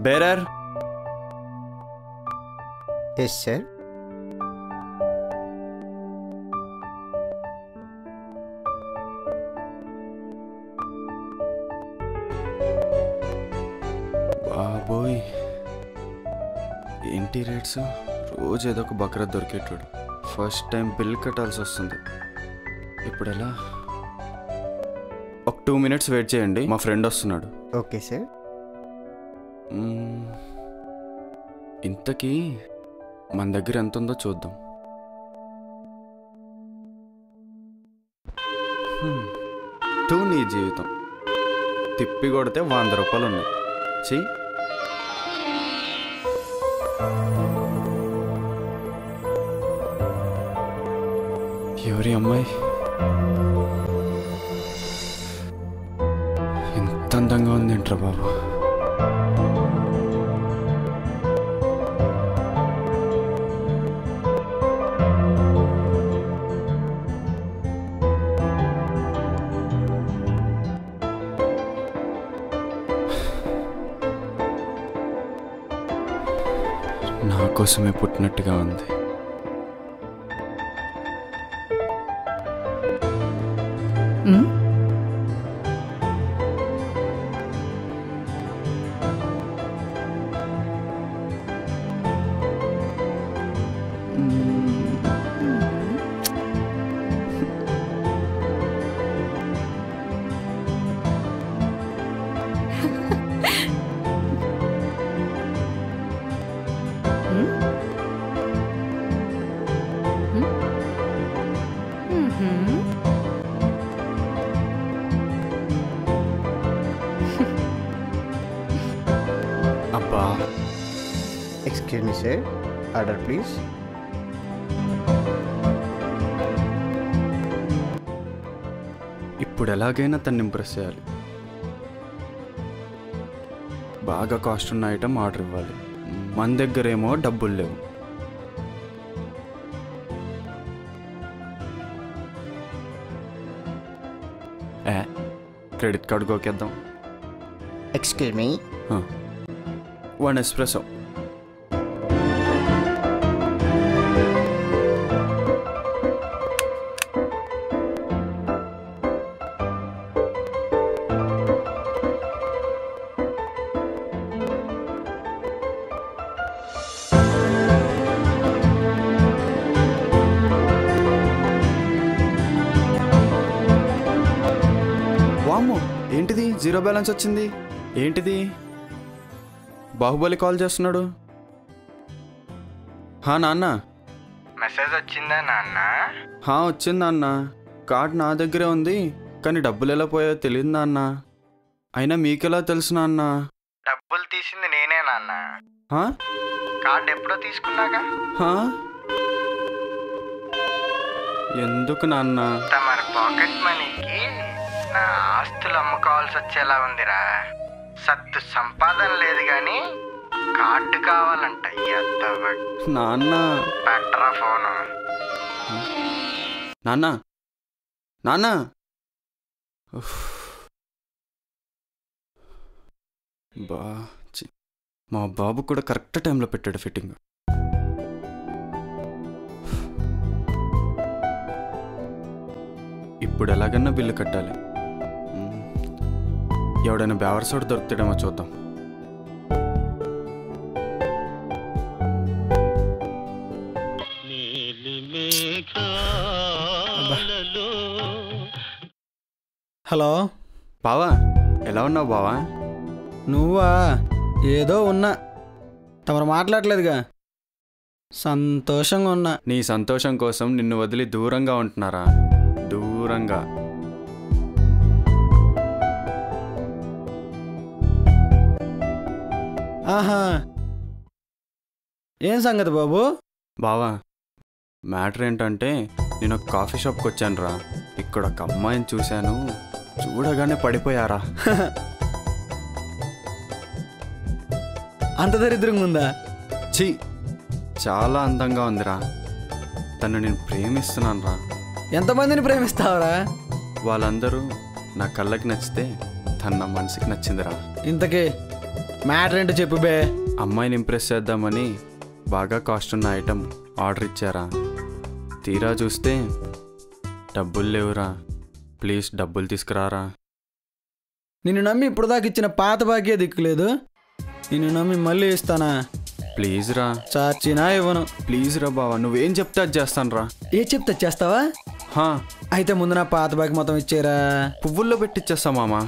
Bearer. Yes sir. బాబోయ్, ఏంటి rates? రోజు ఏదో ఒక బక్రా దొరికేటాడు. ఫస్ట్ టైం బిల్ కట్టాల్సి వస్తుంది. ఇప్పుడు ఎలా? ఒక 2 minutes వెయిట్ చేయండి, మా ఫ్రెండ్ వస్తున్నాడు. Okay sir. ఇంతకీ మన దగ్గర ఎంత ఉందో చూద్దాం. టూ నీ జీవితం తిప్పి కొడితే 100 రూపాయలు ఉన్నాయి. చెయ్యి. ఎవరి అమ్మాయి ఎంత అందంగా ఉందేంట్రా బాబు. నా కోసమే పుట్టినట్టుగా ఉంది. అబ్బా, excuse me sir, order please. ఇప్పుడు ఎలాగైనా తను ఇంప్రెస్ చేయాలి. బాగా కాస్ట్ ఉన్న ఐటమ్ ఆర్డర్ ఇవ్వాలి. మన దగ్గర ఏమో డబ్బులు లేవు. క్రెడిట్ కార్డు గోకేద్దాం. Excuse me. 1 espresso. వామ్మో, ఏంటిది 0 బ్యాలెన్స్ వచ్చింది? ఏంటిది? బాహుబలి కాల్ చేస్తున్నాడు. నాన్న, మెసేజ్ వచ్చిందా నాన్న? వచ్చింది నాన్న. కార్డ్ నా దగ్గరే ఉంది, కానీ డబ్బులు ఎలా పోయాయో తెలియదు నాన్న. అయినా మీకెలా తెలుసు నాన్న? డబ్బులు తీసింది నేనే నాన్న. కార్డ్ ఎప్పుడో తీసుకున్నాగా. ఎందుకు నాన్న? తమ పాకెట్ మనీకి నా ఆస్తులు అమ్ముకోవాల్సి వచ్చేలా ఉందిరా. సత్తు సంపాదన లేదు గాని కార్డు కావాలంట. నాన్న, పెట్టరా ఫోను. నాన్న నాన్న మా బాబు కూడా కరెక్ట్ టైంలో పెట్టాడు ఫిట్టింగ్. ఇప్పుడు ఎలాగన్నా బిల్లు కట్టాలి. ఎవడైనా బేవర్సోడు దొరుకుతాడేమో చూద్దాం. హలో బావా, ఎలా ఉన్నావు బావా? నువ్వా? ఏదో ఉన్నా, తమరు మాట్లాడలేదుగా. సంతోషంగా ఉన్నా. నీ సంతోషం కోసం నిన్ను వదిలి దూరంగా ఉంటున్నారా? దూరంగా. ఆహా, ఏం సంగతి బాబు? బావా, మ్యాటర్ ఏంటంటే నేను ఒక కాఫీ షాప్కి వచ్చాను రా. ఇక్కడ ఒక అమ్మాయిని చూశాను, చూడగానే పడిపోయారా. అంత దరిద్రంగా ఉందా? చాలా అందంగా ఉందిరా. తను నేను ప్రేమిస్తున్నాను రా. ఎంతమందిని ప్రేమిస్తావురా? వాళ్ళందరూ నా కళ్ళకి నచ్చితే తను నా మనసుకి నచ్చిందిరా. ఇంతకీ మ్యాటర్ ఏంటో చెప్పు బే. అమ్మాయిని ఇంప్రెస్ చేద్దామని బాగా కాస్ట్ ఉన్న ఐటెం ఆర్డర్ ఇచ్చారా? తీరా చూస్తే డబ్బులు లేవురా, ప్లీజ్ డబ్బులు తీసుకురారా. నిన్ను నమ్మి ఇప్పుడు దాకా ఇచ్చిన పాత బాకీ దిక్కులేదు, నిన్ను నమ్మి మళ్ళీ ఇస్తానా? ప్లీజ్ రా, చాచినా ఇవ్వను. ప్లీజ్ రా బావా, నువ్వేం చెప్తే అది చేస్తాను రా. ఏ చెప్తే చేస్తావా? హా, అయితే ముందు నా పాత బాకీ మొత్తం ఇచ్చేరా. పువ్వుల్లో పెట్టిచ్చేస్తా మామా.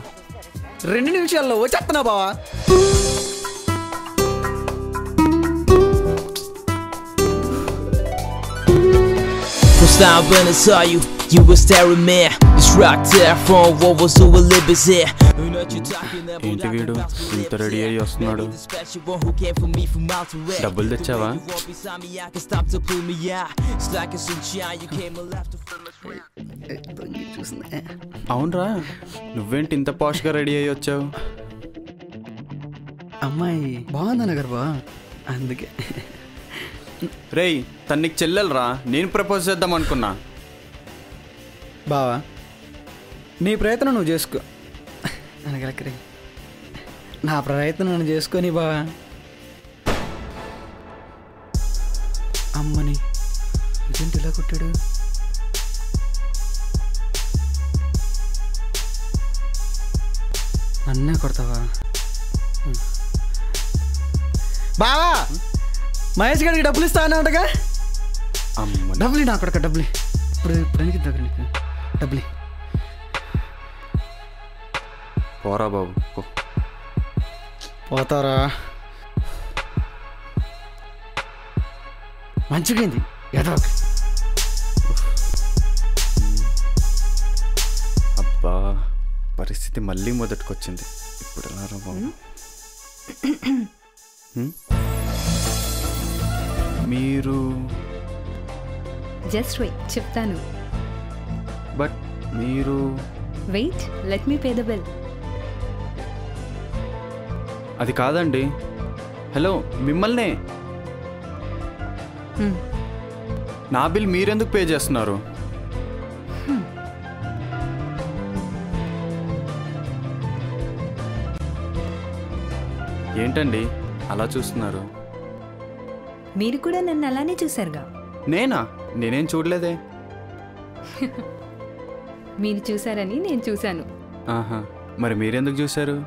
2 నిమిషాల్లో వచ్చేస్తున్నా బావా. First time when I saw you, you were staring me. Distracted from what was so liberty. ఏంటి వీడు ఇంత రెడీ అయ్యి వస్తున్నాడు? డబ్బులు తెచ్చావా? అవునరా, నువ్వేంటి ఇంత పాష్గా రెడీ అయ్యి వచ్చావు? అమ్మాయి బాగుందా నగర్ బా, అందుకే. రేయ్, తనకి చెల్లెలరా, నేను ప్రపోజ్ చేద్దాం అనుకున్నా. బావా నీ ప్రయత్నం నువ్వు చేసుకో, అనగలకరే నా ప్రయత్నం నన్ను చేసుకొని బావా. అమ్మని ఇదేంటి ఇలా కొట్టాడు? నన్నే కొడతావా? బావా మహేష్ గారికి డబ్బులు ఇస్తా అన్నావుగా. అమ్మ, డబ్బులు నా కొడక, డబ్బులు ఇప్పుడు ఎందుకు దగ్గర నీకు డబ్బులు? పోరా బాబు పో. పోతారా? మంచిగైంది ఏదో. అబ్బా, పరిస్థితి మళ్ళీ మొదటికొచ్చింది. ఇప్పుడు ఎలా రా బాబు? మీరు జస్ట్ వెయిట్, చెప్తాను. బట్ మీరు wait, let me pay the bill. అది కాదండి. హలో, మిమ్మల్నే. నా బిల్ మీరెందుకు పే చేస్తున్నారు? ఏంటండి అలా చూస్తున్నారు? మీరు కూడా నన్ను అలానే చూశారుగా. నేనా? నేనేం చూడలేదే. మీరు చూశారని నేను చూశాను. ఆహా, మరి మీరెందుకు చూశారు?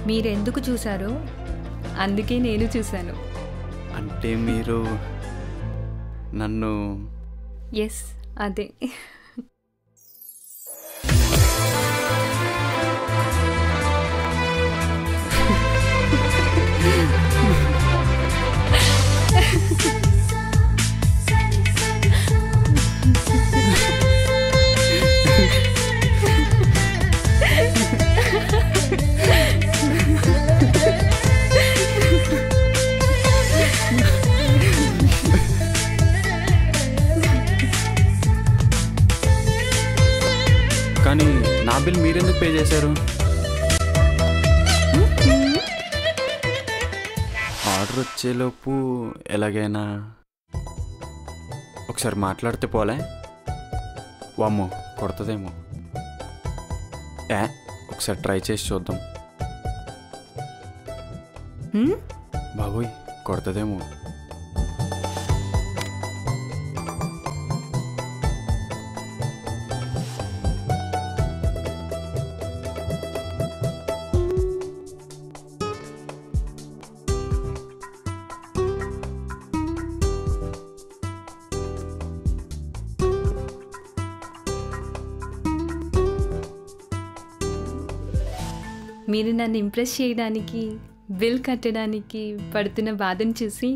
మీరెందుకు చూశారో అందుకే నేను చూశాను. అంటే మీరు నన్ను... ఎస్, అదే. కానీ నా బిల్ మీరెందుకు పే చేశారు? ఆర్డర్ వచ్చేలోపు ఎలాగైనా ఒకసారి మాట్లాడితే పోలే? వామ్మో, కొడుతుందేమో. ఒకసారి ట్రై చేసి చూద్దాం. బాబోయ్, కొడుతుందేమో. మీరు నన్ను ఇంప్రెస్ చేయడానికి, బిల్ కట్టడానికి పడుతున్న బాధను చూసి,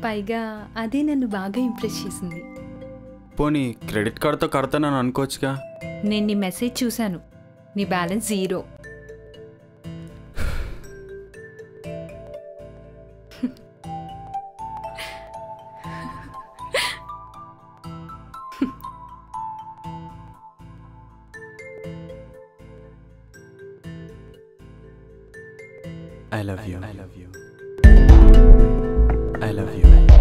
పైగా అదే నన్ను బాగా ఇంప్రెస్ చేసింది. పోనీ క్రెడిట్ కార్డ్తో కడతానని అనుకోవచ్చుగా. నేను నీ మెసేజ్ చూశాను, నీ balance 0. I love you. I love you. I love you.